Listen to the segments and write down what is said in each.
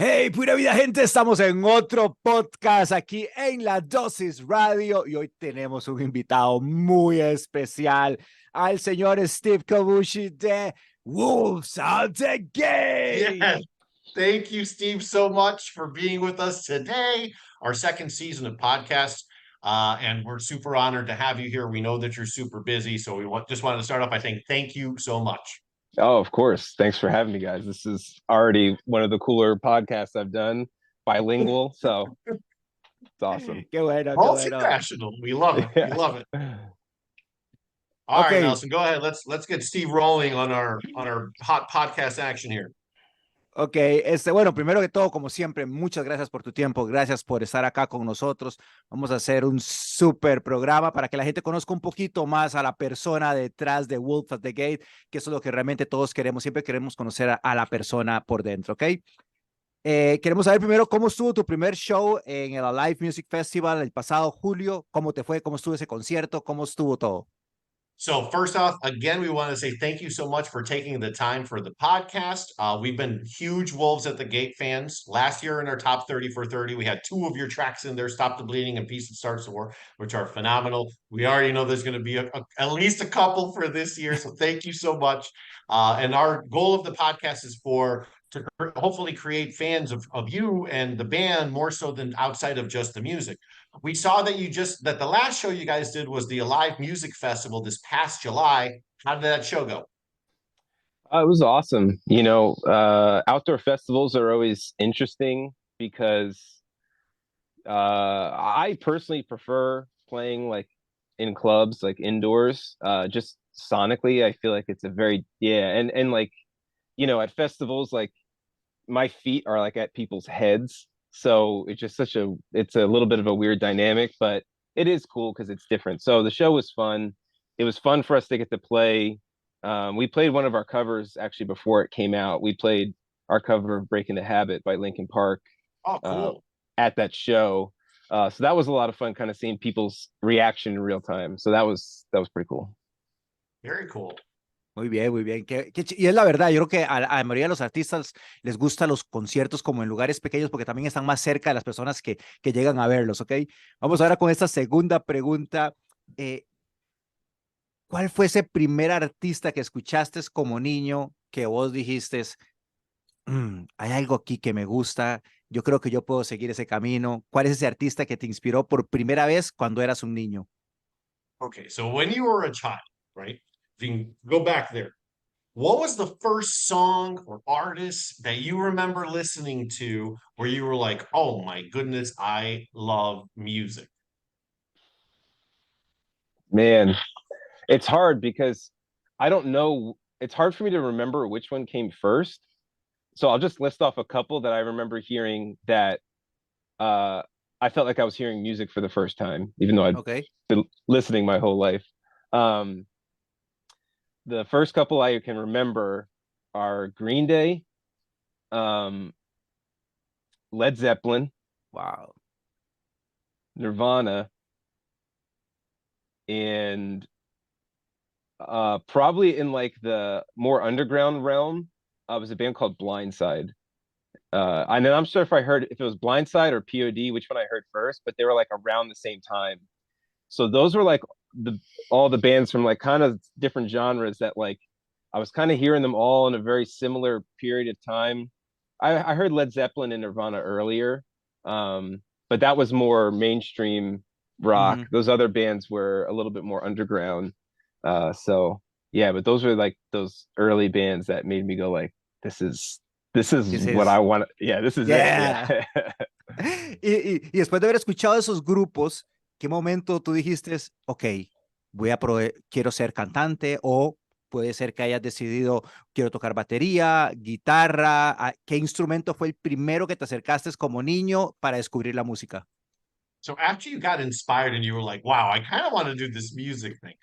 Hey, pura vida gente, estamos en otro podcast aquí en la Dosis Radio y hoy tenemos un invitado muy especial, al señor Steve Cobucci de WATG. Yes. Thank you, Steve, so much for being with us today, our second season of podcasts. And we're super honored to have you here. We know that you're super busy, so just wanted to start off by saying thank you so much. Oh, of course. Thanks for having me, guys. This is already one of the cooler podcasts I've done, bilingual, so it's awesome. Qué bueno, qué bueno. Multinational. We love it. Yeah. We love it. All right, Okay. Nelson, go ahead. Let's get Steve rolling on our hot podcast action here. Ok, bueno, primero que todo, como siempre, muchas gracias por tu tiempo, gracias por estar acá con nosotros. Vamos a hacer un súper programa para que la gente conozca un poquito más a la persona detrás de Wolf at the Gate, que eso es lo que realmente todos queremos, siempre queremos conocer a la persona por dentro, ¿ok? Queremos saber primero cómo estuvo tu primer show en el Alive Music Festival el pasado julio, cómo te fue, cómo estuvo ese concierto, cómo estuvo todo. So first off, again, we want to say thank you so much for taking the time for the podcast. We've been huge Wolves at the Gate fans. Last year in our top 30 for 30, we had two of your tracks in there, Stop the Bleeding and Peace That Starts the War, which are phenomenal. We already know there's going to be at least a couple for this year, so thank you so much. And our goal of the podcast is to hopefully create fans of you and the band more so than outside of just the music. We saw that the last show you guys did was the Alive Music Festival this past July. How did that show go? It was awesome. Outdoor festivals are always interesting because I personally prefer playing like in clubs, like indoors. Just sonically, I feel like it's a very and like at festivals, like my feet are like at people's heads. So it's just it's a little bit of a weird dynamic, but it is cool because it's different. So the show was fun. It was fun for us to get to play. We played one of our covers actually before it came out. We played our cover of Breaking the Habit by Linkin Park. Oh, cool. At that show. So that was a lot of fun, kind of seeing people's reaction in real time. So that was pretty cool. Very cool. Muy bien, muy bien. Y es la verdad, yo creo que a la mayoría de los artistas les gustan los conciertos como en lugares pequeños porque también están más cerca de las personas que llegan a verlos, ¿ok? Vamos ahora con esta segunda pregunta. ¿Cuál fue ese primer artista que escuchaste como niño que vos dijiste, hay algo aquí que me gusta, yo creo que yo puedo seguir ese camino? ¿Cuál es ese artista que te inspiró por primera vez cuando eras un niño? Okay, so when you were a child, right? If you can go back there, what was the first song or artist that you remember listening to where you were like, oh my goodness, I love music? Man, it's hard because I don't know. It's hard for me to remember which one came first. So I'll just list off a couple that I remember hearing that I felt like I was hearing music for the first time, even though I'd been listening my whole life. The first couple I can remember are Green Day, Led Zeppelin, Wow. Nirvana, and probably in like the more underground realm, was a band called Blindside. And then I'm sure if it was Blindside or POD, which one I heard first, but they were like around the same time. So those were like all the bands from like kind of different genres that like I was kind of hearing them all in a very similar period of time. I heard Led Zeppelin and Nirvana earlier, but that was more mainstream rock. Mm-hmm. Those other bands were a little bit more underground. So yeah, but those were like those early bands that made me go like, this is what I want. Yeah, this is it. Yeah. y después de haber escuchado esos grupos, ¿qué momento tú dijiste, ok, quiero ser cantante? O puede ser que hayas decidido, quiero tocar batería, guitarra. ¿Qué instrumento fue el primero que te acercaste como niño para descubrir la música? So after you got inspired and you were like, wow, I kind of want to do this music thing.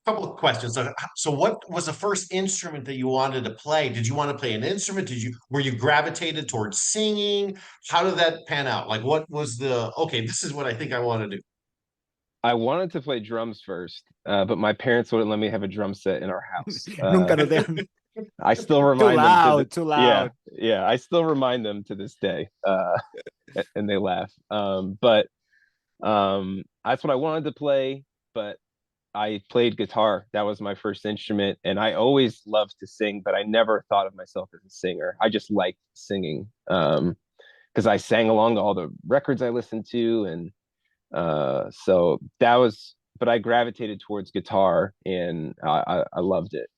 Couple of questions. So what was the first instrument that you wanted to play? Did you want to play an instrument? Were you gravitated towards singing? How did that pan out? Like what was okay, this is what I think I want to do. I wanted to play drums first, but my parents wouldn't let me have a drum set in our house. Nunca nos dejan. I still Too remind them to loud, too loud. I still remind them to this day. And they laugh. But that's what I wanted to play, but I played guitar. That was my first instrument, and I always loved to sing, but I never thought of myself as a singer. I just liked singing. Because I sang along to all the records I listened to, and so that was, but I gravitated towards guitar, and I loved it.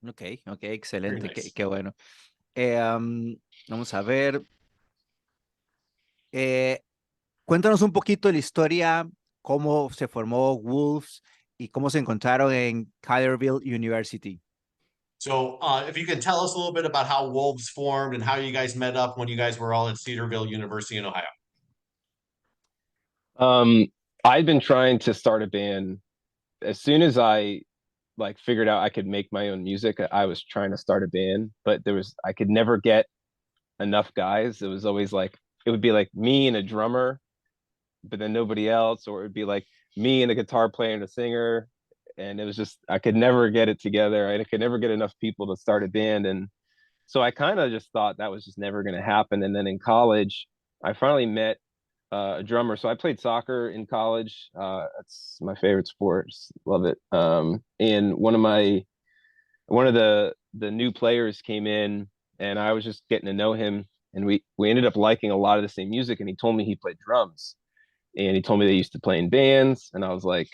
Ok, ok, Very excelente, nice. qué bueno. Vamos a ver. Eh, Cuéntanos un poquito de la historia, cómo se formó Wolves y cómo se encontraron en Collierville University. So, if you can tell us a little bit about how Wolves formed and how you guys met up when you guys were all at Cedarville University in Ohio. Um, I'd been trying to start a band as soon as I like figured out I could make my own music. I was trying to start a band, but I could never get enough guys. It was always like it would be like me and a drummer, but then nobody else, or it would be like me and a guitar player and a singer. And it was just I could never get it together. I could never get enough people to start a band. And so I kind of just thought that was just never going to happen. And then in college, I finally met a drummer. So I played soccer in college. That's my favorite sport. Just love it. And one of the new players came in, and I was just getting to know him, and we ended up liking a lot of the same music. And he told me he played drums, and he told me they used to play in bands, and I was like,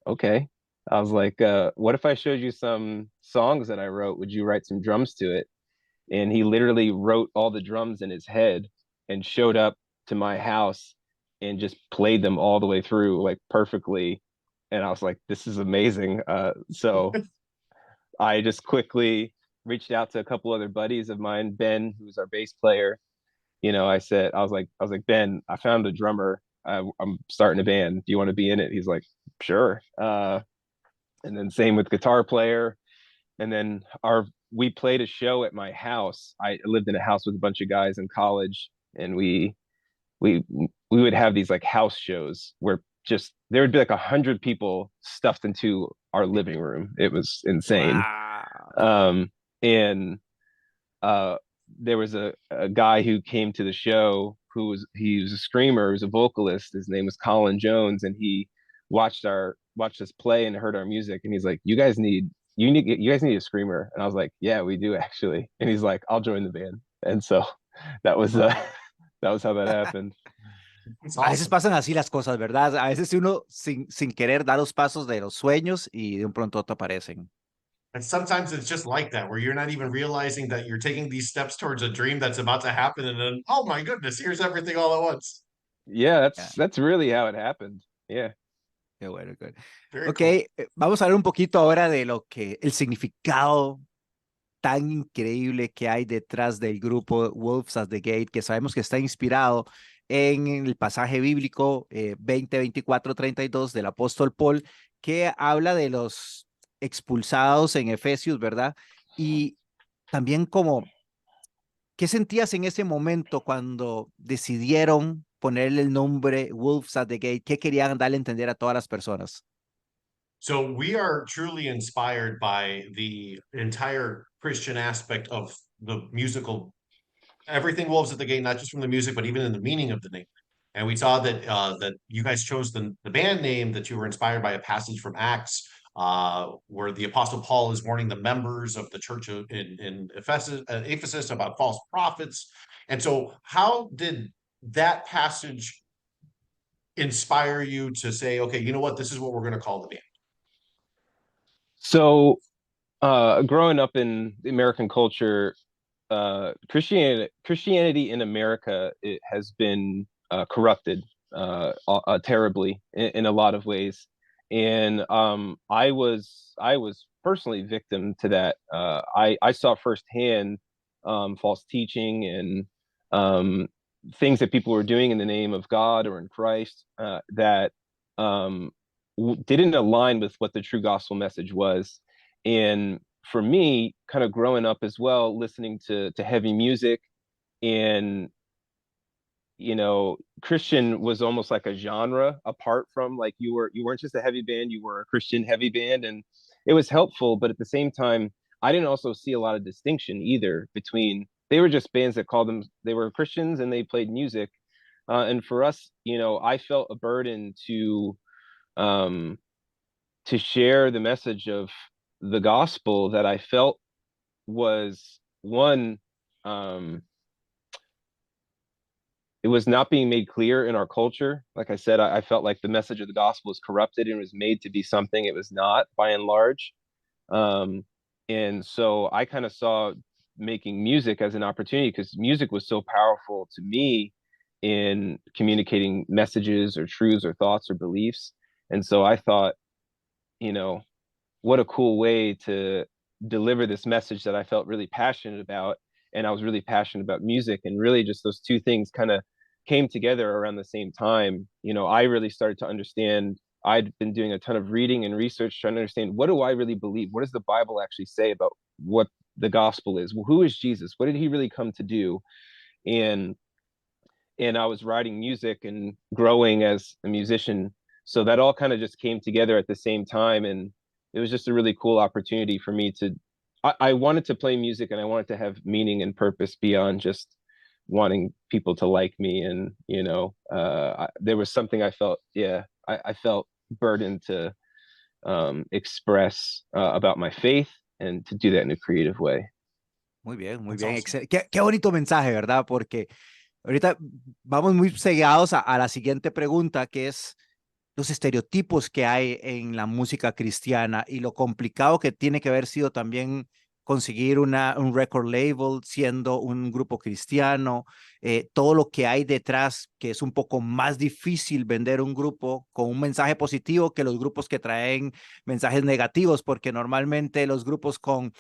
okay. I was like, what if I showed you some songs that I wrote? Would you write some drums to it? And he literally wrote all the drums in his head and showed up to my house and just played them all the way through like perfectly. And I was like, this is amazing. So I just quickly reached out to a couple other buddies of mine, Ben, who's our bass player. I was like, Ben, I found a drummer. I'm starting a band. Do you want to be in it? He's like, sure. And then same with guitar player. And then we played a show at my house. I lived in a house with a bunch of guys in college, and we we would have these like house shows where just there would be like 100 people stuffed into our living room. It was insane. Wow. And uh, there was a guy who came to the show he was a screamer, he was a vocalist. His name was Colin Jones, and he watched us play and heard our music, and he's like, you guys need a screamer. And I was like, yeah, we do actually. And he's like, I'll join the band. And so that was Wow. that was how that happened. It's A veces awesome. pasan así las cosas, ¿verdad? A veces uno sin querer da los pasos de los sueños y de un pronto a otro aparecen. And sometimes it's just like that, where you're not even realizing that you're taking these steps towards a dream that's about to happen, and then, oh my goodness, here's everything all at once. Yeah, Yeah, that's really how it happened. Yeah. qué bueno. Good. Very Ok, cool. vamos a hablar un poquito ahora de lo que el significado tan increíble que hay detrás del grupo Wolves at the Gate, que sabemos que está inspirado en el pasaje bíblico 20:24-32 del apóstol Paul, que habla de los expulsados en Efesios, ¿verdad? Y también como, ¿qué sentías en ese momento cuando decidieron ponerle el nombre Wolves at the Gate? ¿Qué querían darle a entender a todas las personas? So we are truly inspired by the entire Christian aspect of the musical, everything Wolves at the Gate, not just from the music, but even in the meaning of the name. And we saw that that you guys chose the band name, that you were inspired by a passage from Acts, where the Apostle Paul is warning the members of the church in Ephesus about false prophets. And so, how did that passage inspire you to say, okay, you know what, this is what we're going to call the band? So growing up in American culture, Christianity in America, it has been corrupted terribly in a lot of ways, and I was personally victim to that. I saw firsthand false teaching and things that people were doing in the name of God or in Christ that um, didn't align with what the true gospel message was. And for me, kind of growing up as well, listening to heavy music, and Christian was almost like a genre apart from like you weren't just a heavy band, you were a Christian heavy band, and it was helpful. But at the same time, I didn't also see a lot of distinction either between, they were just bands that called them, they were Christians and they played music. And for us, you know, I felt a burden um, to share the message of the gospel that I felt was one, it was not being made clear in our culture. Like I said, I felt like the message of the gospel is corrupted and was made to be something it was not by and large. Um, and so I kind of saw making music as an opportunity because music was so powerful to me in communicating messages or truths or thoughts or beliefs. And so I thought, you know, what a cool way to deliver this message that I felt really passionate about. And I was really passionate about music, and really just those two things kind of came together around the same time. You know, I really started to understand, I'd been doing a ton of reading and research trying to understand, what do I really believe? What does the Bible actually say about what the gospel is? Well, who is Jesus? What did he really come to do? And I was writing music and growing as a musician. So that all kind of just came together at the same time. And it was just a really cool opportunity for me to, I wanted to play music and I wanted to have meaning and purpose beyond just wanting people to like me. And, you know, there was something I felt, I felt burdened to express about my faith and to do that in a creative way. Muy bien, muy That's bien. awesome. Qué bonito mensaje, ¿verdad? Porque ahorita vamos muy cegados a la siguiente pregunta, que es los estereotipos que hay en la música cristiana y lo complicado que tiene que haber sido también conseguir un record label siendo un grupo cristiano, todo lo que hay detrás, que es un poco más difícil vender un grupo con un mensaje positivo que los grupos que traen mensajes negativos, porque normalmente los grupos con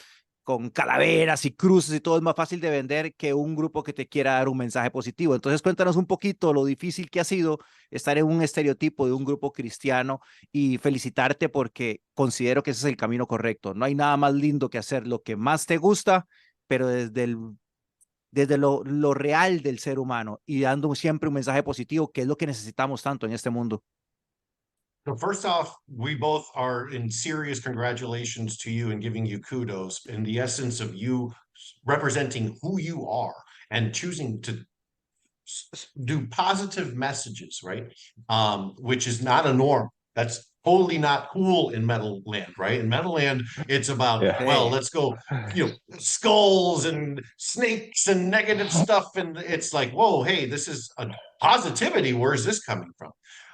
calaveras y cruces y todo es más fácil de vender que un grupo que te quiera dar un mensaje positivo. Entonces cuéntanos un poquito lo difícil que ha sido estar en un estereotipo de un grupo cristiano, y felicitarte porque considero que ese es el camino correcto. No hay nada más lindo que hacer lo que más te gusta, pero desde lo real del ser humano y dando siempre un mensaje positivo, que es lo que necesitamos tanto en este mundo. So first off, we both are in serious congratulations to you and giving you kudos in the essence of you representing who you are and choosing to do positive messages, right? Which is not a norm. That's totally not cool in metal land, right? In metal land, it's about, Yeah. well, let's go, you know, skulls and snakes and negative stuff. And it's like, whoa, hey, this is a positivity. Where is this coming from?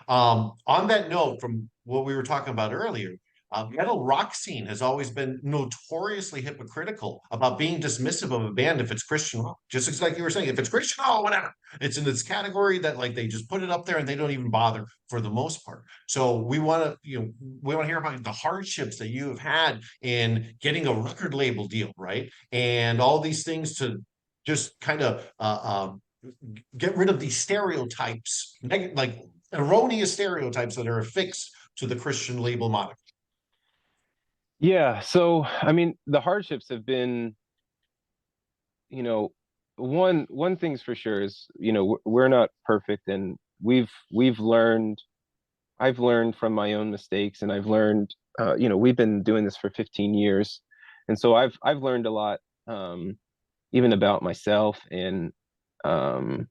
On that note, from what we were talking about earlier, metal rock scene has always been notoriously hypocritical about being dismissive of a band if it's Christian rock. Just like you were saying, if it's Christian, oh, whatever. It's in this category that like they just put it up there and they don't even bother for the most part. So we want to, you know, we want to hear about the hardships that you have had in getting a record label deal, right? And all these things to just kind of get rid of these stereotypes, like erroneous stereotypes that are affixed to the Christian label moniker. Yeah. So, I mean, the hardships have been, you know, one thing's for sure is, you know, we're not perfect, and we've learned, I've learned from my own mistakes, and I've learned, you know, we've been doing this for 15 years. And so I've learned a lot, even about myself. Um,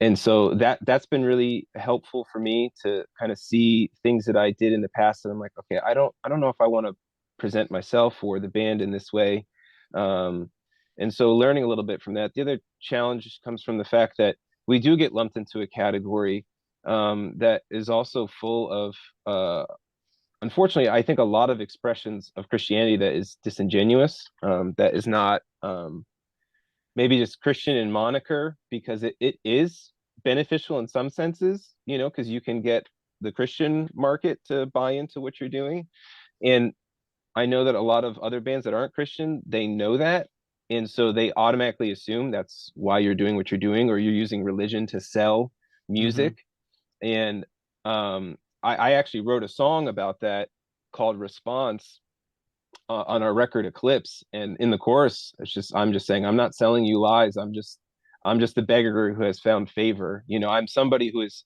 and so that's been really helpful for me to kind of see things that I did in the past. And I'm like, okay, I don't know if I want to present myself or the band in this way. Um, and so learning a little bit from that. The other challenge comes from the fact that we do get lumped into a category that is also full of, unfortunately, I think a lot of expressions of Christianity that is disingenuous, that is not maybe just Christian in moniker, because it is beneficial in some senses, you know, because you can get the Christian market to buy into what you're doing. And I know that a lot of other bands that aren't Christian, they know that. And so they automatically assume that's why you're doing what you're doing, or you're using religion to sell music. And I actually wrote a song about that called Response on our record Eclipse. And in the chorus, I'm just saying, I'm not selling you lies. I'm just a beggar who has found favor. You know, I'm somebody who has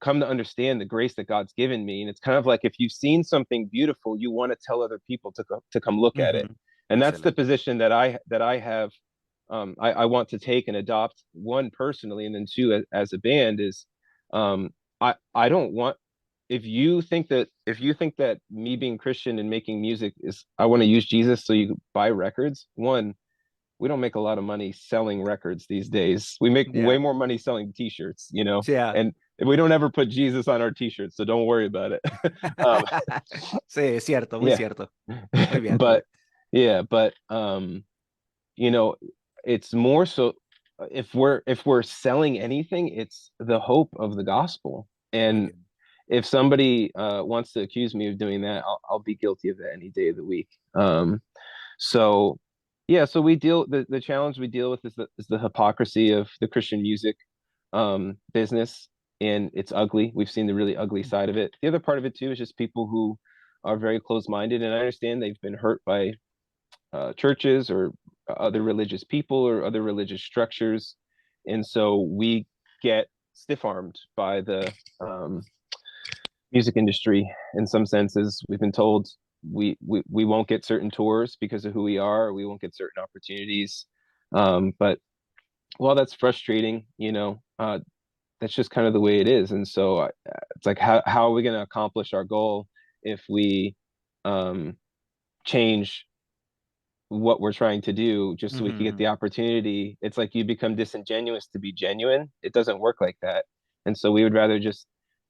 come to understand the grace that God's given me. And it's kind of like, if you've seen something beautiful, you want to tell other people to come look at it. And that's the Excelente. position that I have. I want to take and adopt, one, personally, and then two, as a band, is I don't want, if you think that me being Christian and making music is, I want to use Jesus so you buy records. One, we don't make a lot of money selling records these days. We make way Yeah. more money selling t-shirts, you know, Yeah. and we don't ever put Jesus on our t-shirts, so don't worry about it. um, Sí, es cierto, muy yeah, cierto. Muy bien, muy bien. but yeah, but you know, it's more so, if we're selling anything, it's the hope of the gospel. Muy And bien. if somebody wants to accuse me of doing that, I'll be guilty of that any day of the week. So yeah, so the challenge we deal with is the hypocrisy of the Christian music business, and it's ugly. We've seen the really ugly side of it. The other part of it too is just people who are very close-minded, and I understand they've been hurt by churches or other religious people or other religious structures, and so we get stiff-armed by the music industry. In some senses, we've been told we won't get certain tours because of who we are. We won't get certain opportunities. But while that's frustrating, that's just kind of the way it is. And so it's like, how are we going to accomplish our goal if we change what we're trying to do just so we can get the opportunity? It's like you become disingenuous to be genuine. It doesn't work like that. And so we would rather just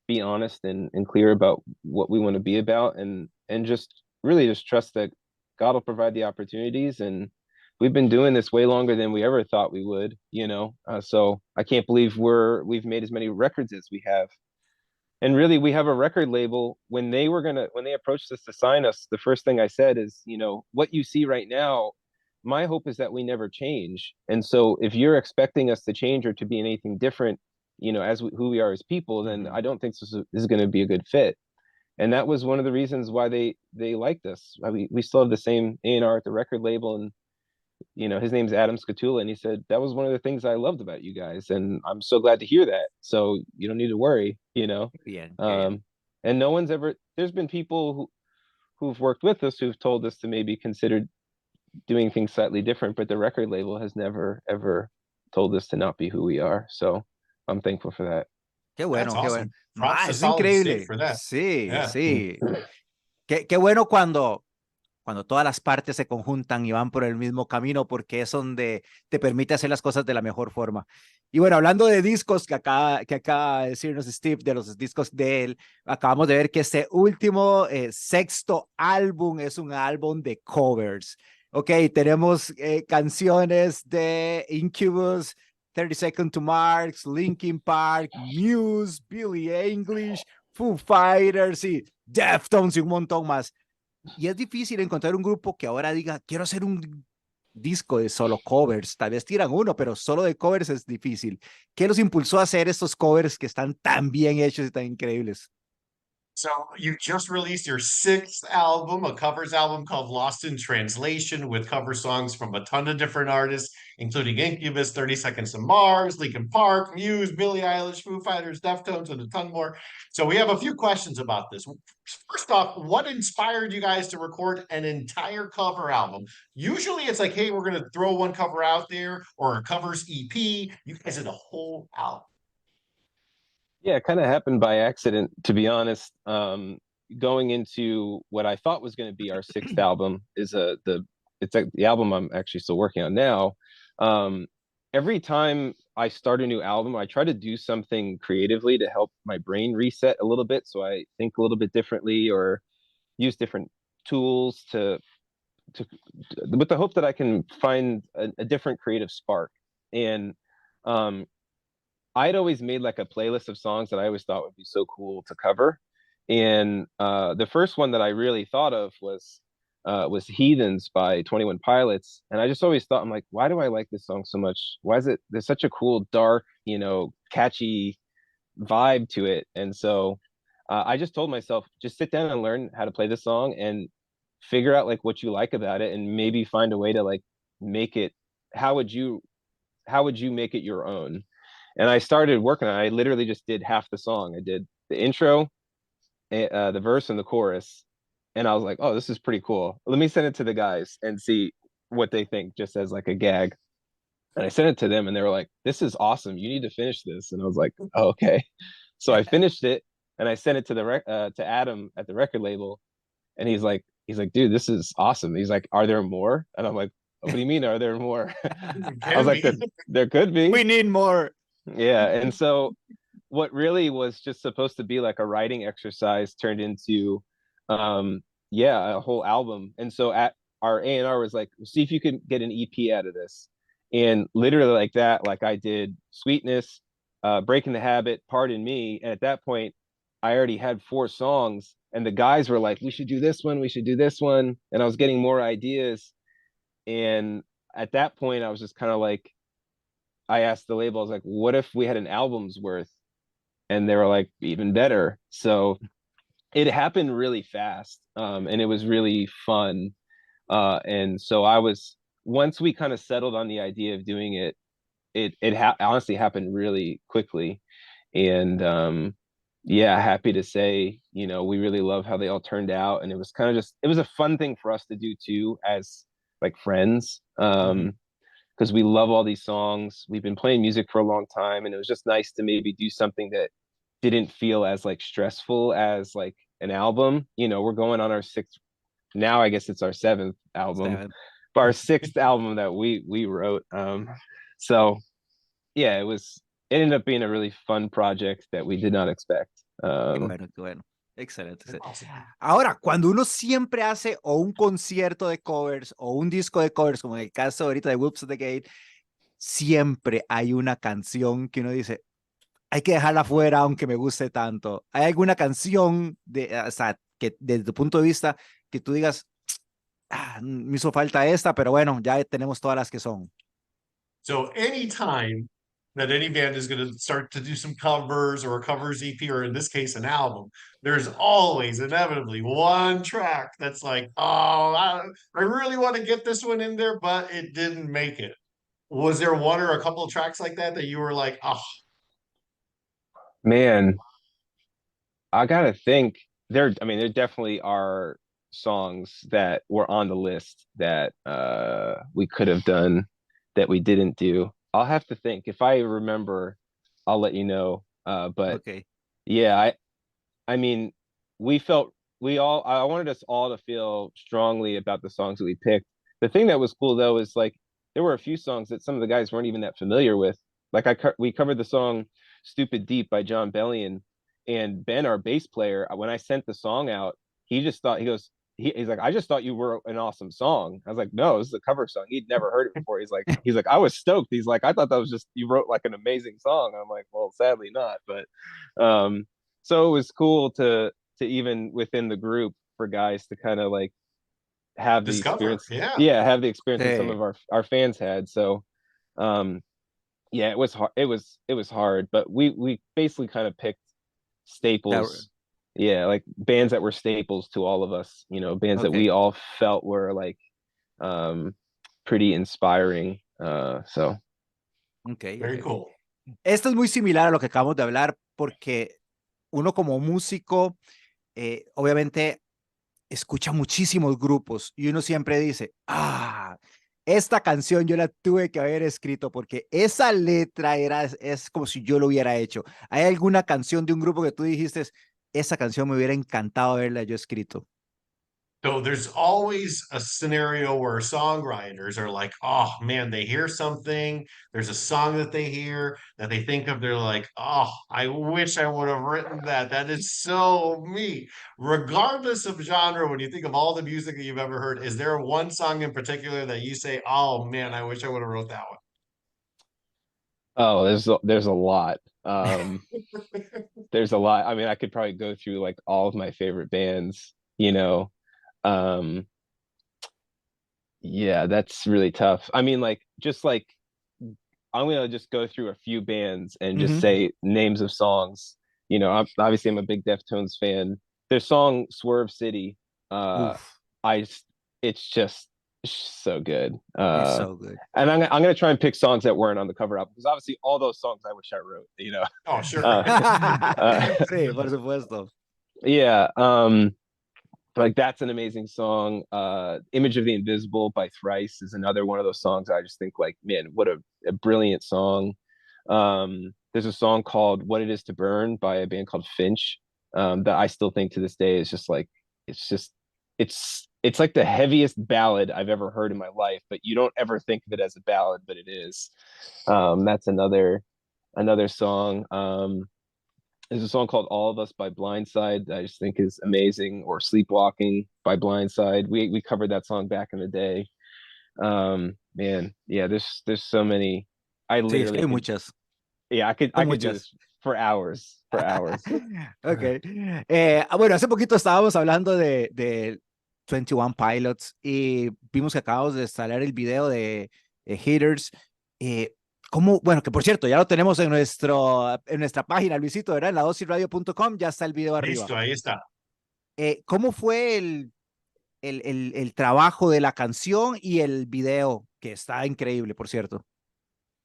be honest and clear about what we want to be about, and just really just trust that God will provide the opportunities. And we've been doing this way longer than we ever thought we would, so I can't believe we've made as many records as we have. And really, we have a record label. When they approached us to sign us, the first thing I said is, what you see right now, my hope is that we never change. And so if you're expecting us to change or to be anything different, who we are as people, then I don't think this is going to be a good fit. And that was one of the reasons why they liked us. We still have the same A&R at the record label, and his name's Adam Scatula, and he said that was one of the things I loved about you guys, and I'm so glad to hear that. So you don't need to worry. Bien, qué bien. And there's been people who've worked with us who've told us to maybe consider doing things slightly different, but the record label has never ever told us to not be who we are. So I'm thankful for that. Qué That's bueno, qué bueno. awesome. Props to Es Solid State increíble. for that. Sí, Yeah. sí. Qué bueno cuando todas las partes se conjuntan y van por el mismo camino, porque es donde te permite hacer las cosas de la mejor forma. Y bueno, hablando de discos que acaba de decirnos Steve, de los discos de él, acabamos de ver que este último sexto álbum es un álbum de covers. Ok, tenemos canciones de Incubus, 30 Seconds to Mars, Linkin Park, Muse, Billie Eilish, Foo Fighters y Deftones y un montón más. Y es difícil encontrar un grupo que ahora diga, quiero hacer un disco de solo covers. Tal vez tiran uno, pero solo de covers es difícil. ¿Qué los impulsó a hacer estos covers que están tan bien hechos y tan increíbles? So you just released your sixth album, a covers album called Lost in Translation, with cover songs from a ton of different artists, including Incubus, 30 Seconds to Mars, Linkin Park, Muse, Billie Eilish, Foo Fighters, Deftones, and a ton more. So we have a few questions about this. First off, what inspired you guys to record an entire cover album? Usually it's like, hey, we're going to throw one cover out there or a covers EP. You guys did a whole album. Yeah, it kind of happened by accident, to be honest. Going into what I thought was going to be our sixth album is the album I'm actually still working on now. Every time I start a new album, I try to do something creatively to help my brain reset a little bit, so I think a little bit differently or use different tools with the hope that I can find a different creative spark. And I'd always made like a playlist of songs that I always thought would be so cool to cover. And the first one that I really thought of was Heathens by 21 Pilots. And I just always thought, I'm like, why do I like this song so much? Why is it, there's such a cool, dark, catchy vibe to it. And so I just told myself, just sit down and learn how to play this song and figure out like what you like about it, and maybe find a way to like make it, how would you make it your own? And I started working on it. I literally just did half the song. I did the intro, the verse, and the chorus. And I was like, oh, this is pretty cool. Let me send it to the guys and see what they think, just as like a gag. And I sent it to them, and they were like, this is awesome. You need to finish this. And I was like, oh, okay. So I finished it, and I sent it to to Adam at the record label, and he's like, dude, this is awesome. He's like, are there more? And I'm like, what do you mean, are there more? I was like, there could be. We need more. Yeah. And so what really was just supposed to be like a writing exercise turned into yeah, a whole album. And so at our A&R was like, see if you can get an EP out of this. And literally like that, like I did Sweetness, Breaking the Habit, Pardon Me. And at that point, I already had 4 songs, and the guys were like, we should do this one, we should do this one. And I was getting more ideas. And at that point, I was just kind of like, I asked the label, I was like, what if we had an album's worth? And they were like, even better. So it happened really fast, and it was really fun. And so once we kind of settled on the idea of doing it, honestly happened really quickly. And yeah, happy to say, we really love how they all turned out. And it was kind of it was a fun thing for us to do too, as like friends. Because we love all these songs. We've been playing music for a long time, and it was just nice to maybe do something that didn't feel as like stressful as like an album. We're going on our 6th, now I guess it's our 7th album, but our 6th album that we wrote. So yeah, it ended up being a really fun project that we did not expect. Qué bueno. Excelente. Ahora, cuando uno siempre hace o un concierto de covers o un disco de covers, como en el caso ahorita de Whoops at the Gate, siempre hay una canción que uno dice, hay que dejarla fuera aunque me guste tanto. ¿Hay alguna canción o sea, que desde tu punto de vista que tú digas, me hizo falta esta, pero bueno, ya tenemos todas las que son? So anytime that any band is going to start to do some covers or a covers EP, or in this case, an album, there's always inevitably one track that's like, oh, I really want to get this one in there, but it didn't make it. Was there one or a couple of tracks like that you were like, oh, man, I gotta think. There definitely are songs that were on the list that we could have done that we didn't do. I'll have to think. If I remember, I'll let you know. But okay. Yeah, I mean, I wanted us all to feel strongly about the songs that we picked. The thing that was cool though is like there were a few songs that some of the guys weren't even that familiar with. Like we covered the song "Stupid Deep" by John Bellion, and Ben, our bass player, when I sent the song out, he just thought he's like, I just thought you were an awesome song. I was like, no, this is a cover song. He'd never heard it before. He's like, I was stoked. He's like, I thought that was just you wrote like an amazing song. I'm like, well, sadly not, but so it was cool to even within the group for guys to kind of like have the experience. Yeah, have the experience that some of our fans had. So yeah, it was hard. It was hard, but we basically kind of picked staples. Yeah, like bands that were staples to all of us, bands that we all felt were like pretty inspiring. So very cool. Esto es muy similar a lo que acabamos de hablar, porque uno como músico obviamente escucha muchísimos grupos y uno siempre dice, esta canción yo la tuve que haber escrito porque esa letra es como si yo lo hubiera hecho. ¿Hay alguna canción de un grupo que tú dijiste, esa canción me hubiera encantado haberla yo escrito? So there's always a scenario where songwriters are like, oh man, they hear something, there's a song that they hear that they think of, they're like, oh, I wish I would have written that. That is so me. Regardless of genre, when you think of all the music that you've ever heard, is there one song in particular that you say, oh man, I wish I would have wrote that one? Oh, there's a lot. There's a lot. I mean, I could probably go through like all of my favorite bands, yeah, that's really tough. I mean, like just like I'm gonna just go through a few bands and just say names of songs. Obviously I'm a big Deftones fan. Their song "Swerve City," it's just so good. It's so good. And I'm gonna try and pick songs that weren't on the cover album, because obviously all those songs I wish I wrote. Oh, sure. Sí, por supuesto. Yeah. like that's an amazing song. Image of the Invisible by Thrice is another one of those songs I just think like, man, what a brilliant song. There's a song called What It Is to Burn by a band called Finch, that I still think to this day is just like, it's just it's like the heaviest ballad I've ever heard in my life, but you don't ever think of it as a ballad, but it is. That's another song. There's a song called All of Us by Blindside that I just think is amazing, or Sleepwalking by Blindside. We covered that song back in the day. Man, yeah, there's so many. I Sí, es que literally hay could, muchas, yeah, hay I could do muchas. this for hours, for hours. Ok. Bueno, hace poquito estábamos hablando de 21 Pilots y vimos que acabamos de instalar el video de Hitters. ¿Cómo? Bueno, que por cierto, ya lo tenemos en nuestra página, Luisito, ¿verdad? En la dosisradio.com ya está el video arriba. Listo, ahí está. ¿Cómo fue el trabajo de la canción y el video? Que está increíble, por cierto.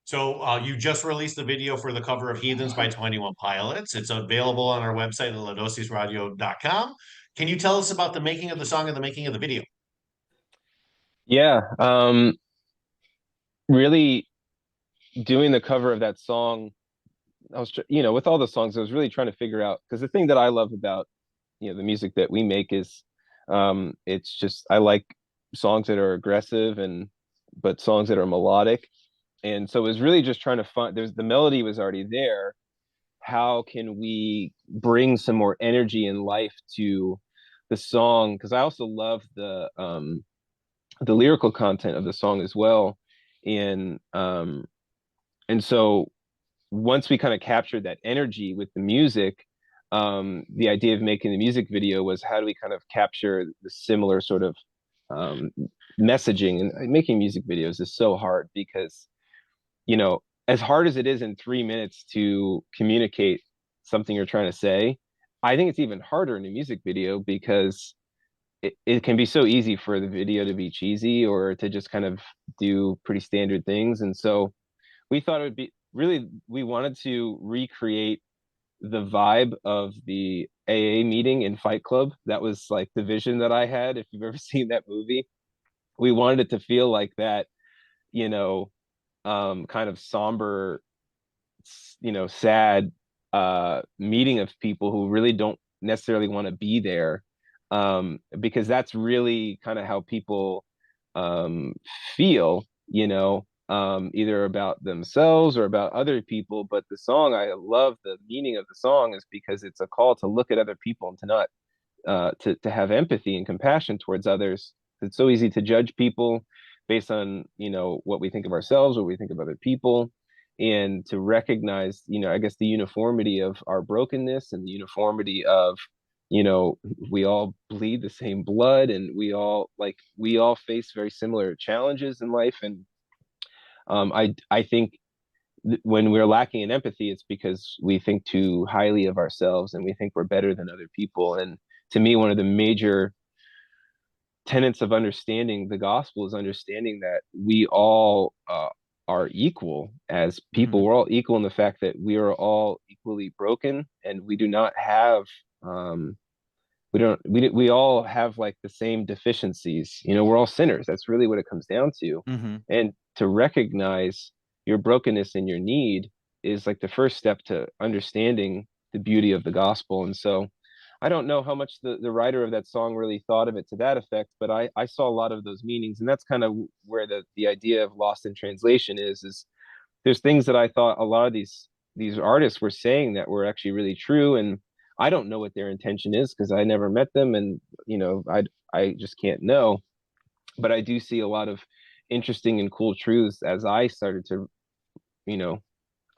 So you just released the video for the cover of Heathens by 21 Pilots. It's available on our website at ladosisradio.com. Can you tell us about the making of the song and the making of the video? Yeah, really doing the cover of that song, I was, with all the songs, I was really trying to figure out, because the thing that I love about, the music that we make is, it's just, I like songs that are aggressive but songs that are melodic. And so it was really just trying to find, the melody was already there. How can we bring some more energy and life to the song? Because I also love the lyrical content of the song as well. And so once we kind of captured that energy with the music, the idea of making the music video was, how do we kind of capture the similar sort of messaging? And making music videos is so hard because, as hard as it is in 3 minutes to communicate something you're trying to say, I think it's even harder in a music video because it can be so easy for the video to be cheesy or to just kind of do pretty standard things. And so we thought it would be really, we wanted to recreate the vibe of the AA meeting in Fight Club. That was like the vision that I had. If you've ever seen that movie, we wanted it to feel like that, kind of somber, sad meeting of people who really don't necessarily want to be there, because that's really kind of how people feel, either about themselves or about other people. But the song, I love the meaning of the song is because it's a call to look at other people and to not to have empathy and compassion towards others. It's so easy to judge people based on what we think of ourselves, what we think of other people, and to recognize I guess the uniformity of our brokenness and the uniformity of we all bleed the same blood, and we all face very similar challenges in life. And I think when we're lacking in empathy, it's because we think too highly of ourselves and we think we're better than other people. And to me, one of the major tenets of understanding the gospel is understanding that we all are equal as people. We're all equal in the fact that we are all equally broken, and we do not have we all have like the same deficiencies. We're all sinners. That's really what it comes down to. And to recognize your brokenness and your need is like the first step to understanding the beauty of the gospel. And so I don't know how much the writer of that song really thought of it to that effect, but I saw a lot of those meanings. And that's kind of where the idea of lost in translation is there's things that I thought a lot of these artists were saying that were actually really true. And I don't know what their intention is because I never met them, and I just can't know. But I do see a lot of interesting and cool truths as I started to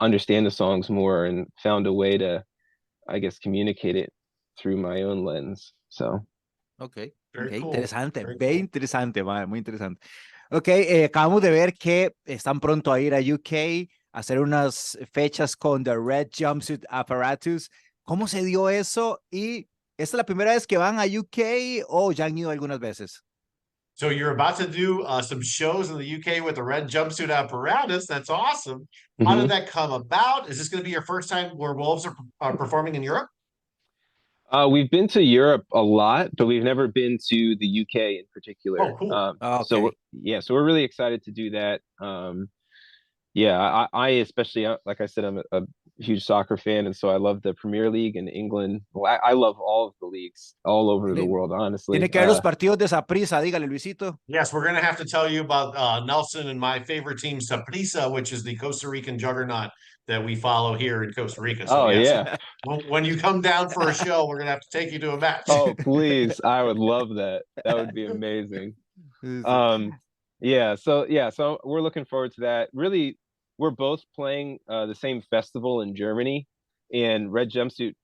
understand the songs more and found a way to, I guess, communicate it through my own lens. So okay, Very cool. Interesante, Very bien cool. interesante, madre, muy interesante. Ok, acabamos de ver que están pronto a ir a UK a hacer unas fechas con The Red Jumpsuit Apparatus. ¿Cómo se dio eso? ¿Y esta es la primera vez que van a UK o ya han ido algunas veces? So you're about to do some shows in the UK with the Red Jumpsuit Apparatus. That's awesome. How did that come about? Is this going to be your first time where Wolves are performing in Europe? We've been to Europe a lot, but we've never been to the UK in particular. Oh, cool. So Okay. so we're really excited to do that. Yeah, I especially, like I said, I'm a huge soccer fan, and so I love the Premier League in England. Well, I love all of the leagues all over the Tiene, world, honestly. tiene que ver los partidos de Saprissa, dígale, Luisito. Yes, we're going to have to tell you about Nelson and my favorite team, Saprissa, which is the Costa Rican juggernaut that we follow here in Costa Rica. So, Oh yes, yeah. when you come down for a show, we're going to have to take you to a match. Oh, please. I would love that. That would be amazing. Um, so we're looking forward to that. Really, we're both playing the same festival in Germany, and Red Jumpsuit.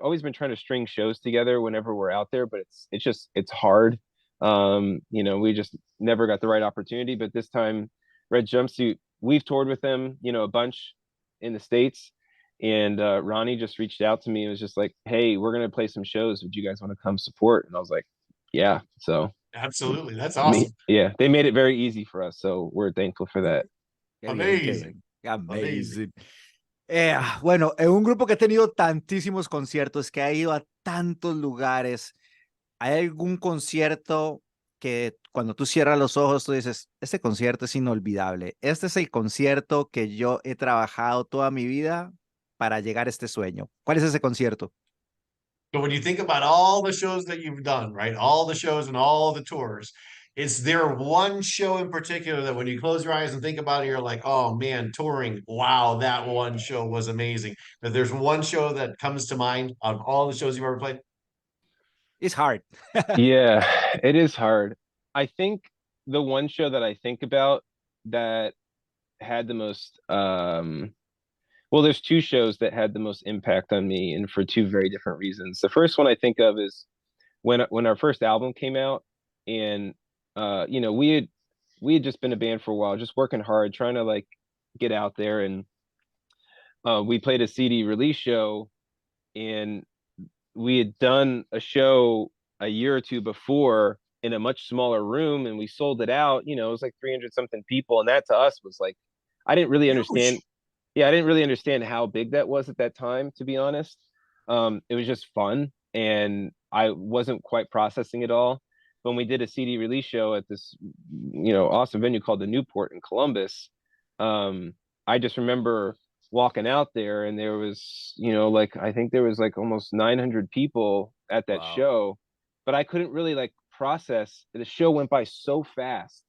Always been trying to string shows together whenever we're out there, but it's hard. We just never got the right opportunity. But this time, Red Jumpsuit, we've toured with them, a bunch in the States. And Ronnie just reached out to me and was just like, "Hey, we're gonna play some shows. Would you guys want to come support?" And I was like, "Yeah." So Absolutely. That's awesome. yeah, they made it very easy for us, so we're thankful for that. Qué bien, qué Amazing. bien. Amazing. Amazing. Bueno, en un grupo que ha tenido tantísimos conciertos, que ha ido a tantos lugares, ¿hay algún concierto que cuando tú cierras los ojos tú dices, este concierto es inolvidable? Este es el concierto que yo he trabajado toda mi vida para llegar a este sueño. ¿Cuál es ese concierto? So when you think about all the shows that you've done, right? All the shows and all the tours, is there one show in particular that when you close your eyes and think about it, you're like, oh man, touring, wow, that one show was amazing. But there's one show that comes to mind of all the shows you've ever played? It's hard. Yeah, it is hard. I think the one show that I think about that had the most well, there's two shows that had the most impact on me, and for two very different reasons. The first one I think of is when our first album came out, and we had just been a band for a while, just working hard, trying to like get out there, and we played a CD release show, and we had done a show a year or two before in a much smaller room, and we sold it out. It was like 300 something people, and that to us was like, I didn't really understand. Huge. Yeah, I didn't really understand how big that was at that time, to be honest. It was just fun, and I wasn't quite processing it all. When we did a CD release show at this, awesome venue called the Newport in Columbus, I just remember walking out there, and there was, like I think there was like almost 900 people at that Wow. show, but I couldn't really like process. The show went by so fast,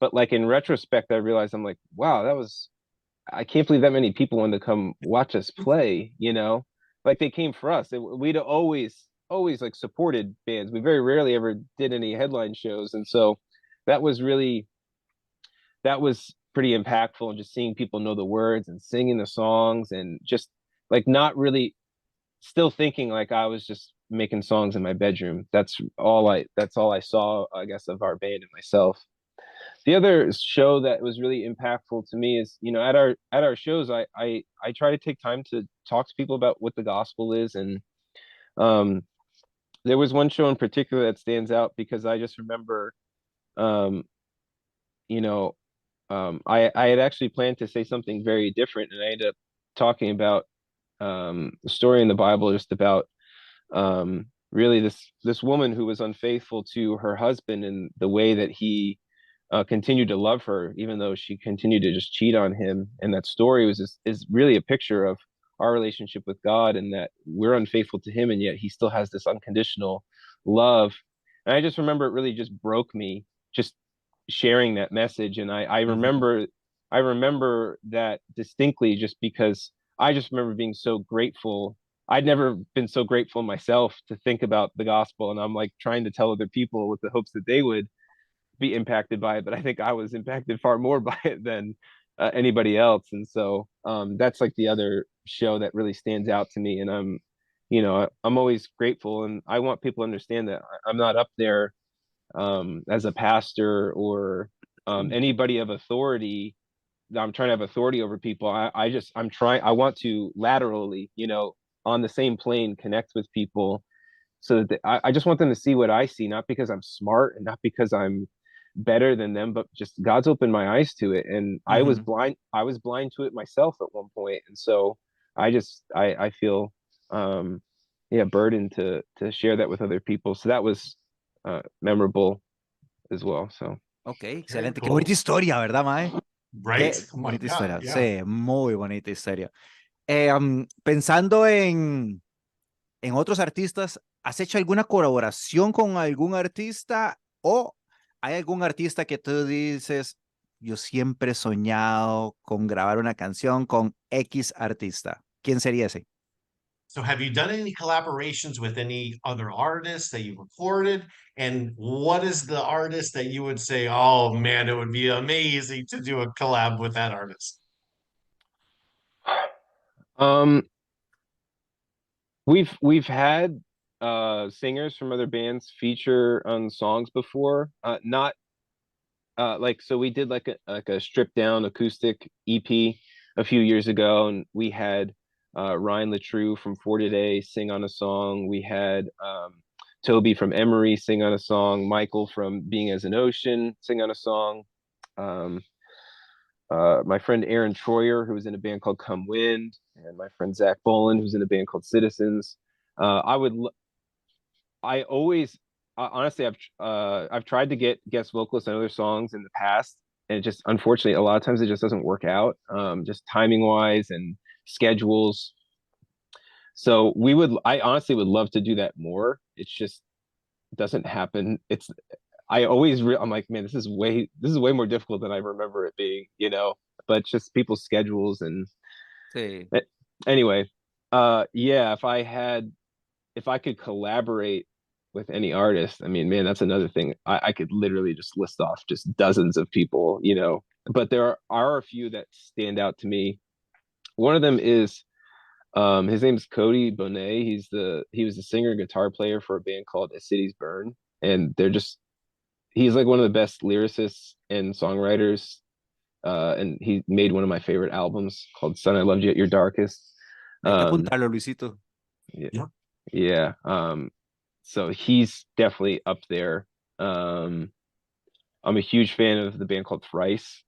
but like in retrospect, I realized I'm like, wow, I can't believe that many people wanted to come watch us play, like they came for us. We'd always like supported bands. We very rarely ever did any headline shows. And so that was pretty impactful, and just seeing people know the words and singing the songs, and just like not really still thinking like I was just making songs in my bedroom. That's all I saw, I guess, of our band and myself. The other show that was really impactful to me is, at our shows, I try to take time to talk to people about what the gospel is. And um there was one show in particular that stands out because I just remember, um you know I had actually planned to say something very different, and I ended up talking about the story in the Bible, just about really this woman who was unfaithful to her husband, and the way that he continued to love her even though she continued to just cheat on him. And that story is really a picture of our relationship with God, and that we're unfaithful to him, and yet he still has this unconditional love. And I just remember it really just broke me, just sharing that message. And I remember that distinctly, just because I just remember being so grateful. I'd never been so grateful myself to think about the gospel, and I'm like trying to tell other people with the hopes that they would be impacted by it. But I think I was impacted far more by it than anybody else. And so that's like the other show that really stands out to me. And I'm always grateful, and I want people to understand that I'm not up there as a pastor or anybody of authority. I'm trying to have authority over people. I want to laterally, on the same plane, connect with people, so that I just want them to see what I see, not because I'm smart and not because I'm better than them, but just God's opened my eyes to it. And I was blind to it myself at one point. And so I feel burden to share that with other people. So that was memorable as well. So Ok, Very excelente. Qué cool. bonita historia, ¿verdad, mae? Right? Qué Oh my bonita God. historia. Yeah. Sí, muy bonita historia. Pensando en otros artistas, ¿has hecho alguna colaboración con algún artista o hay algún artista que tú dices, yo siempre he soñado con grabar una canción con X artista? ¿Quién sería ese? So have you done any collaborations with any other artists that you recorded? And what is the artist that you would say, oh man, it would be amazing to do a collab with that artist? um we've had singers from other bands feature on songs before. Not like, so we did like a stripped down acoustic EP a few years ago, and we had Ryan Latrue from For Today sing on a song. We had Toby from Emery sing on a song. Michael from Being as an Ocean sing on a song. Um, my friend Aaron Troyer, who was in a band called Come Wind, and my friend Zach Boland, who's in a band called Citizens. I always, honestly, I've tried to get guest vocalists on other songs in the past, and it just, unfortunately, a lot of times it just doesn't work out, just timing wise and schedules. So I honestly would love to do that more. It's just doesn't happen. I'm like, man, this is way more difficult than I remember it being, but it's just people's schedules. And Sí. anyway, yeah, if I could collaborate with any artist, I mean, man, that's another thing. I could literally just list off just dozens of people, but there are a few that stand out to me. One of them is his name's Cody Bonet. He was the singer and guitar player for a band called A City's Burn, and he's like one of the best lyricists and songwriters. And he made one of my favorite albums called Son, I Loved You at Your Darkest. Hay que apuntarlo, Luisito. Yeah. Yeah. So he's definitely up there. I'm a huge fan of the band called Thrice.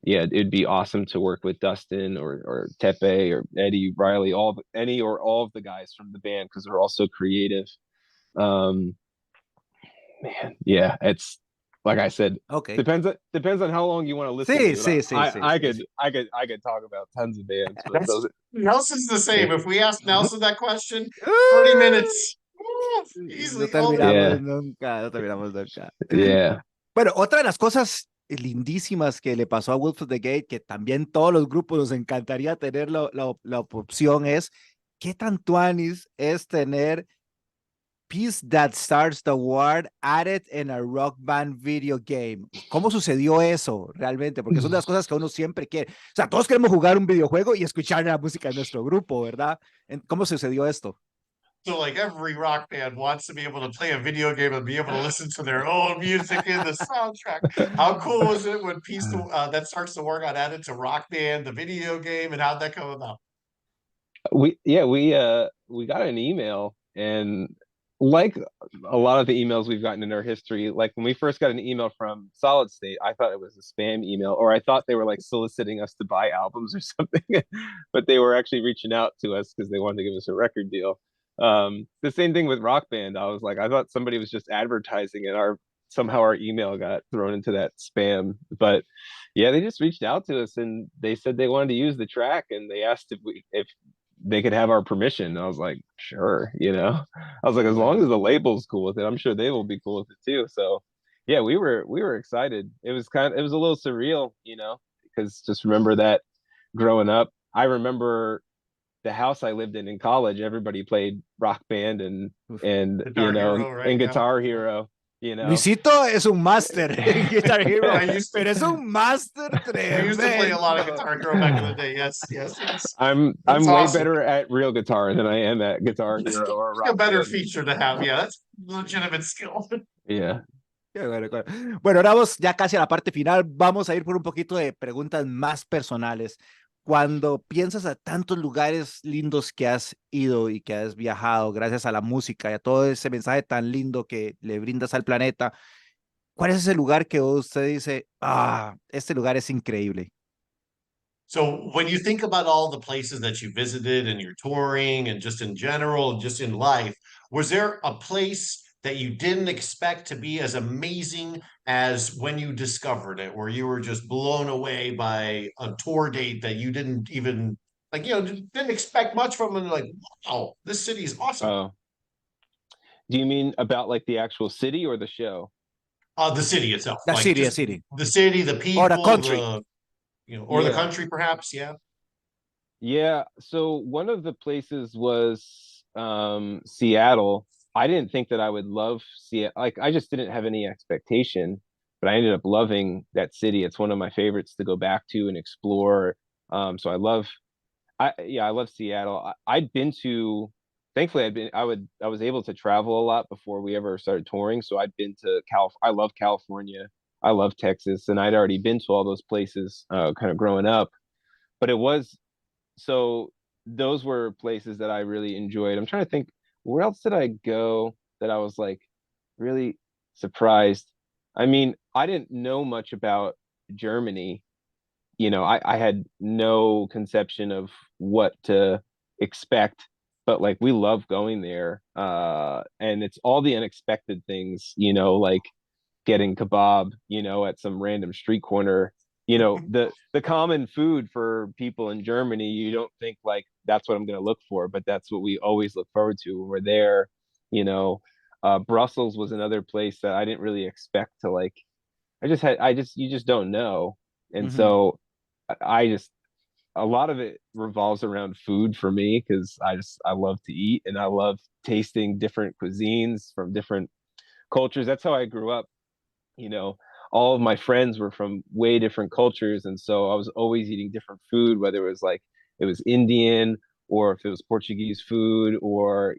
Yeah, it'd be awesome to work with Dustin or Tepe or Eddie Riley, any or all of the guys from the band, because they're all so creative. Um, Man, yeah, it's like I said, Ok. depends on how long you want to listen Sí, to it. sí, sí, sí, I sí, could sí. I could talk about tons of bands, but That's those. Nelson's the same. If we ask Nelson that question, 30 ¡Ah! minutes. No Easily all day. Yeah, terminamos nunca, no terminamos nunca. yeah. Bueno, otra de las cosas lindísimas que le pasó a Wolf of the Gate, que también todos los grupos nos encantaría tener la opción, es qué tan tuanis es tener Piece That Starts the War added in a Rock Band video game. ¿Cómo sucedió eso realmente? Porque son de las cosas que uno siempre quiere. O sea, todos queremos jugar un videojuego y escuchar la música de nuestro grupo, ¿verdad? ¿Cómo sucedió esto? So like every rock band wants to be able to play a video game and be able to listen to their own music in the soundtrack. How cool was it when That Starts the War got added to Rock Band, the video game, and how'd that come about? We got an email, and like a lot of the emails we've gotten in our history, like when we first got an email from Solid State, I thought it was a spam email, or I thought they were like soliciting us to buy albums or something, but they were actually reaching out to us because they wanted to give us a record deal. The same thing with Rock Band. I was like, I thought somebody was just advertising, and somehow our email got thrown into that spam. But yeah, they just reached out to us and they said they wanted to use the track, and they asked if they could have our permission. I was like, sure, I was like, as long as the label's cool with it, I'm sure they will be cool with it too. So yeah, we were excited. It was a little surreal, because just remember that growing up, I remember the house I lived in college, everybody played Rock Band and Guitar Hero, right? and Yeah. Guitar Hero. Luisito es un máster en Guitar Hero, I used to, pero es un máster I used to play a lot of tremendo. Guitar Hero back in the day. Yes, yes, yes. I'm That's way awesome. better at real guitar than I am at Guitar Hero or It's Rock a better Band. feature to have. Yeah, that's legitimate skill. Yeah. Bueno, ahora vamos ya casi a la parte final. Vamos a ir por un poquito de preguntas más personales. Cuando piensas a tantos lugares lindos que has ido y que has viajado gracias a la música y a todo ese mensaje tan lindo que le brindas al planeta, ¿cuál es ese lugar que usted dice, este lugar es increíble? So when you think about all the places that you visited and you're touring and just in general, just in life, was there a place that you didn't expect to be as amazing as when you discovered it, where you were just blown away by a tour date that you didn't even like, didn't expect much from, and like, wow, this city is awesome. Oh, do you mean about like the actual city or the show? The city itself, The like city, the just city. the city, the Or the people, country. or the Yeah. country, perhaps. Yeah. Yeah, so one of the places was Seattle. I didn't think that I would love Seattle. Like I just didn't have any expectation, but I ended up loving that city. It's one of my favorites to go back to and explore. So I love Seattle. I'd been to, thankfully I was able to travel a lot before we ever started touring. So I'd been to I love California. I love Texas, and I'd already been to all those places kind of growing up. But it was so those were places that I really enjoyed. I'm trying to think, where else did I go that I was like really surprised? I mean, I didn't know much about Germany. I had no conception of what to expect, but like we love going there. And it's all the unexpected things, like getting kebab, at some random street corner. The common food for people in Germany, you don't think like that's what I'm going to look for, but that's what we always look forward to when we're there. You know, Brussels was another place that I didn't really expect to like. You just don't know, and Mm-hmm. so I just a lot of it revolves around food for me because I love to eat and I love tasting different cuisines from different cultures. That's how I grew up. you know all of my friends were from way different cultures, and so I was always eating different food, whether it was Indian or if it was Portuguese food, or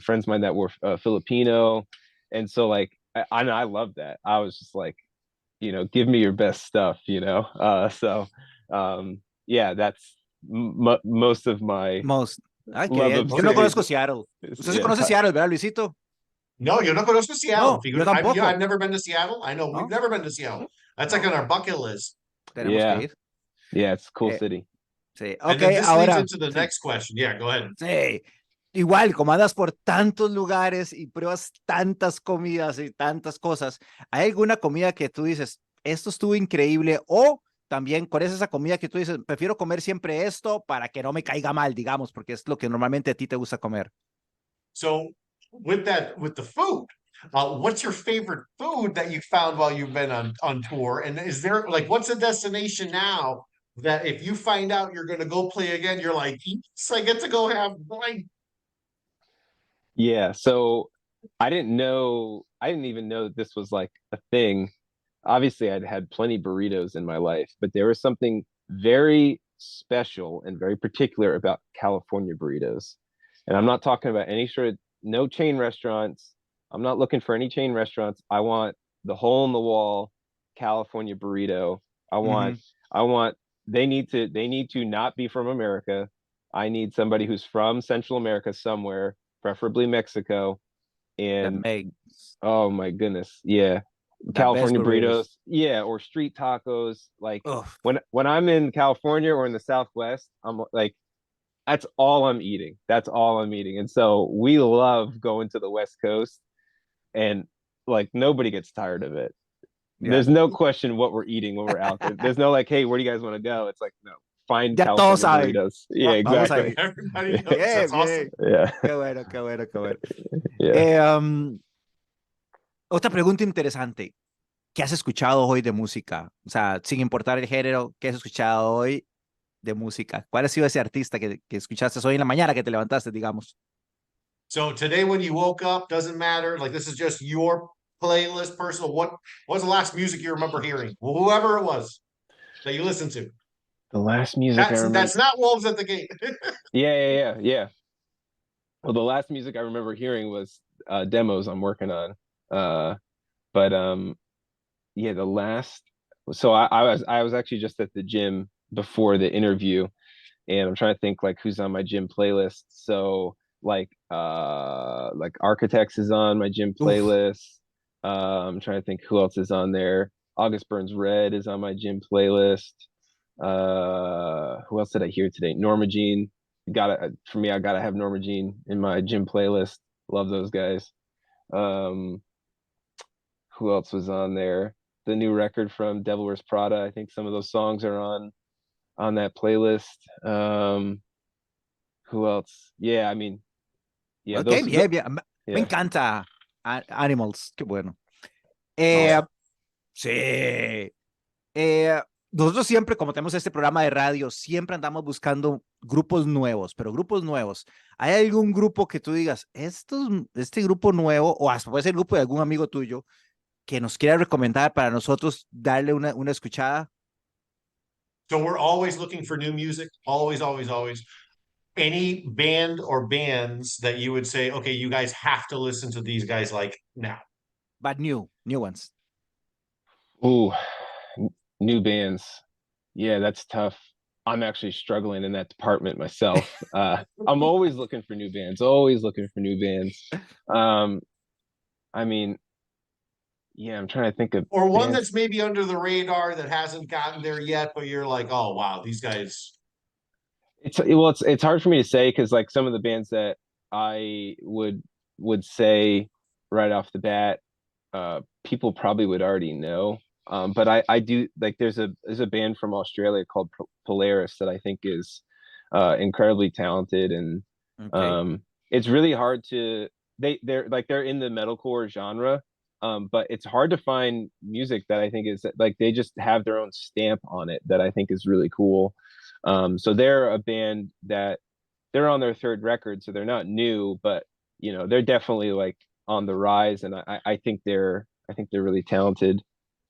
friends of mine that were Filipino. And so like I love that. I was just like, give me your best stuff. Yeah, that's most of my Most. Ay, qué love bien. of Yo no Okay. cities. conozco Seattle. Usted sí Yeah. conoce Seattle, ¿verdad, Luisito? No, yo no conozco Seattle. No, yo I've tampoco. never been to Seattle. I know we've No, never been to Seattle. That's like no. on our bucket list. Tenemos que Yeah. ir. Yeah, it's a cool Eh, city. sí. And Ok, then this leads ahora. into the Sí. next question. Yeah, go ahead. Sí. Igual, como andas por tantos lugares y pruebas tantas comidas y tantas cosas, ¿hay alguna comida que tú dices, esto estuvo increíble? O también, ¿cuál es esa comida que tú dices, prefiero comer siempre esto para que no me caiga mal, digamos, porque es lo que normalmente a ti te gusta comer? So with the food, what's your favorite food that you found while you've been on tour? And is there like what's a destination now that if you find out you're going to go play again, you're like, yes, I get to go have blank. Yeah, so I didn't even know that this was like a thing. Obviously, I'd had plenty burritos in my life, but there was something very special and very particular about California burritos. And I'm not talking about any sort of no chain restaurants. I'm not looking for any chain restaurants. I want the hole in the wall California burrito. I want Ujú. I want they need to not be from America. I need somebody who's from Central America somewhere, preferably Mexico. That And makes oh my goodness, yeah. the best California burritos, burritos. yeah, or street tacos. Like Ugh. when I'm in California or in the Southwest, I'm like, that's all I'm eating. That's all I'm eating. And so we love going to the West Coast, and like nobody gets tired of it. Yeah. There's no question what we're eating when we're out there. There's no like, hey, where do you guys want to go? It's like, no, find Ya todos California saben. burritos. Yeah, Vamos a exactly. ir. Everybody Yeah. knows. Bien, That's awesome. bien. Yeah. Qué bueno, qué bueno, qué bueno. Yeah. Eh, um, Otra pregunta interesante. ¿Qué has escuchado hoy de música? O sea, sin importar el género, ¿qué has escuchado hoy de música? ¿Cuál ha sido ese artista que escuchaste hoy en la mañana que te levantaste, digamos? So today when you woke up, doesn't matter. Like this is just your playlist, personal. What was the last music you remember hearing? Whoever it was that you listened to. The last music I remember. That's not Wolves at the Gate. Yeah. Well, the last music I remember hearing was demos I'm working on. Uh, but yeah, the last. So I was actually just at the gym before the interview, and I'm trying to think like who's on my gym playlist. So like Architects is on my gym Uf, playlist. I'm trying to think who else is on there. August Burns Red is on my gym playlist. Who else did I hear today? Norma Jean. For me, I gotta have Norma Jean in my gym playlist. Love those guys. Who else was on there? The new record from Devil Wears Prada. I think some of those songs are on that playlist. Who else? Yeah, I mean, yeah, Ok, bien, bien. Me yeah. encanta Animals, qué bueno. Awesome. Sí. Nosotros siempre, como tenemos este programa de radio, siempre andamos buscando grupos nuevos, pero grupos nuevos. ¿Hay algún grupo que tú digas, este grupo nuevo, o hasta puede ser el grupo de algún amigo tuyo, que nos quiera recomendar para nosotros darle una escuchada? So we're always looking for new music. Always, always, always. Any band or bands that you would say, okay, you guys have to listen to these guys like now? But new ones. Ooh, new bands. Yeah, that's tough. I'm actually struggling in that department myself. I'm always looking for new bands, always looking for new bands. I mean, yeah, I'm trying to think of Or one bands. that's maybe under the radar that hasn't gotten there yet, but you're like, oh wow, these guys. It's hard for me to say because like some of the bands that I would say right off the bat, people probably would already know. But I do like there's a band from Australia called Polaris that I think is incredibly talented, and Okay. it's really hard to they're in the metalcore genre, but it's hard to find music that I think is like they just have their own stamp on it that I think is really cool. So they're a band that they're on their third record, so they're not new, but you know they're definitely like on the rise, and I think they're really talented.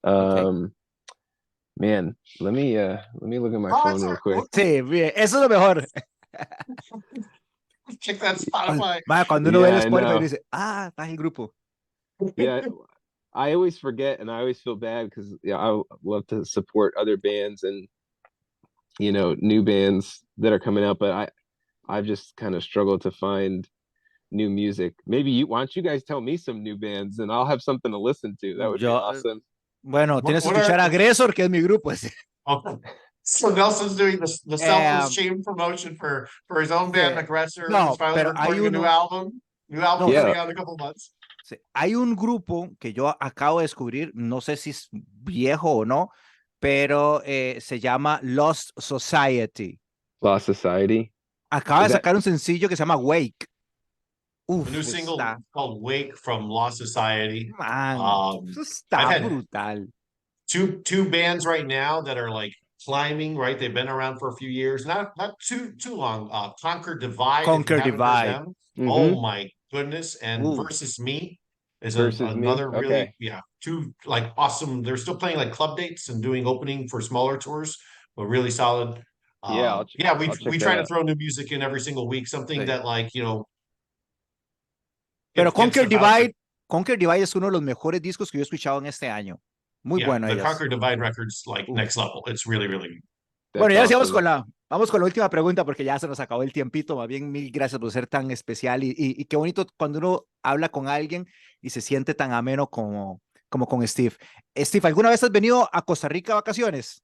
Okay. Man, let me look at my Oh, phone real quick. Sí, bien, eso es lo mejor. check that Spotify. Vaya, cuando uno ve el Yeah, I Spotify know. dice, está en el grupo. Yeah, I always forget, and I always feel bad because yeah, I love to support other bands and you know new bands that are coming out, but I've just kind of struggled to find new music. Maybe why don't you guys tell me some new bands and I'll have something to listen to. That would be awesome. Bueno, tienes que What escuchar are- a Agresor, que es mi grupo. Okay. So Nelson's doing the selfless shame promotion for his own band, Sí. Aggressor, No, who's finally pero hay recording a new uno. album. New album No, coming Yeah. out in a couple months. Sí, hay un grupo que yo acabo de descubrir, no sé si es viejo o no, pero se llama Lost Society. Lost Society. Acaba de Is that- sacar un sencillo que se llama Wake. A new single called Wake from Lost Society. Man, eso está I've had brutal. two bands right now that are like climbing, right? They've been around for a few years, not too long. Conquer Divide, if you Conquer haven't heard Divide. them. Mhm. Oh my goodness. And Ooh. Versus Me is Versus Me? another really, Okay. yeah, two like awesome. They're still playing like club dates and doing opening for smaller tours, but really solid. Yeah, Yeah, I'll check we that try to out. throw new music in every single week, something Sí. that like, you know, Pero gets about the- Conquer Divide es uno de los mejores discos que yo he escuchado en este año. Muy yeah, bueno the ellas. Conquer Divide records like Uf. next level. It's really, really That's Bueno, ya sí awesome. vamos con la última pregunta porque ya se nos acabó el tiempito. Más bien, mil gracias por ser tan especial y qué bonito cuando uno habla con alguien y se siente tan ameno como con Steve. Steve, ¿alguna vez has venido a Costa Rica a vacaciones?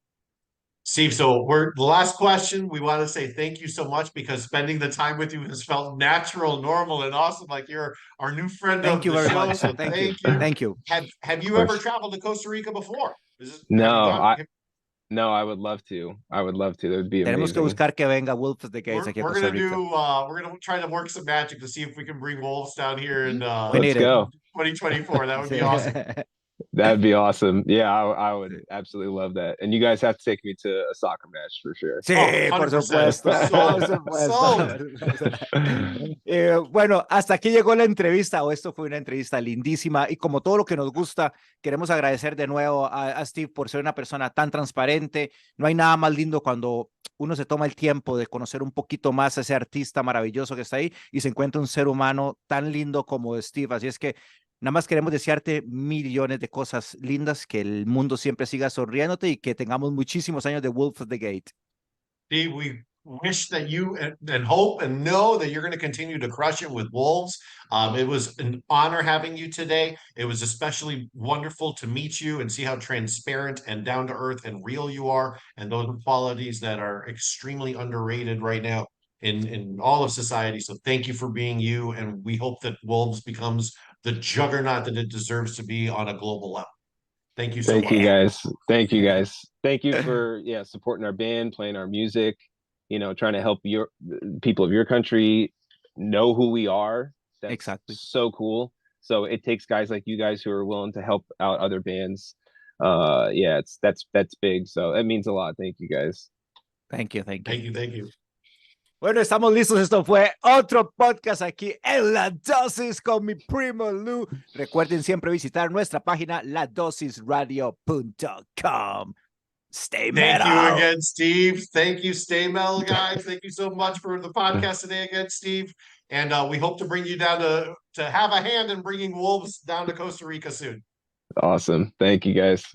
Steve, so we're the last question. We want to say thank you so much because spending the time with you has felt natural, normal, and awesome. Like you're our new friend Thank of you the very show. much. So Thank you. you. Thank you. Have you ever traveled to Costa Rica before? No, I would love to. I would love to. That would be Tenemos que amazing. buscar que venga Wolf of the Gates aquí a We're Costa gonna Rica. we're gonna try to work some magic to see if we can bring wolves down here in Let's go. 2024. That would be awesome. That'd be awesome. Yeah, I would absolutely love that. And you guys have to take me to a soccer match for sure. Sí, Oh, por 100%. supuesto. Sold. Por supuesto. Bueno, hasta aquí llegó la entrevista, o esto fue una entrevista lindísima, y como todo lo que nos gusta, queremos agradecer de nuevo a Steve por ser una persona tan transparente. No hay nada más lindo cuando uno se toma el tiempo de conocer un poquito más a ese artista maravilloso que está ahí y se encuentra un ser humano tan lindo como Steve. Así es que nada más queremos desearte millones de cosas lindas, que el mundo siempre siga sonriéndote y que tengamos muchísimos años de Wolf of the Gate. Steve, wish that you and hope and know that you're going to continue to crush it with Wolves. It was an honor having you today. It was especially wonderful to meet you and see how transparent and down to earth and real you are. And those are qualities that are extremely underrated right now in all of society. So thank you for being you. And we hope that Wolves becomes the juggernaut that it deserves to be on a global level. Thank you so Thank much. you guys. Thank you guys. Thank you for supporting our band, playing our music, trying to help your people of your country know who we are. That's Exactly. so cool. So it takes guys like you guys who are willing to help out other bands. That's big. So that means a lot. Thank you guys. Thank you. Thank you. Bueno, estamos listos. Esto fue otro podcast aquí en La Dosis con mi primo Lou. Recuerden siempre visitar nuestra página ladosisradio.com. Stay metal. Thank you again, Steve. Thank you, Stay Metal, guys. Thank you so much for the podcast today again, Steve. And we hope to bring you down to have a hand in bringing Wolves down to Costa Rica soon. Awesome. Thank you guys.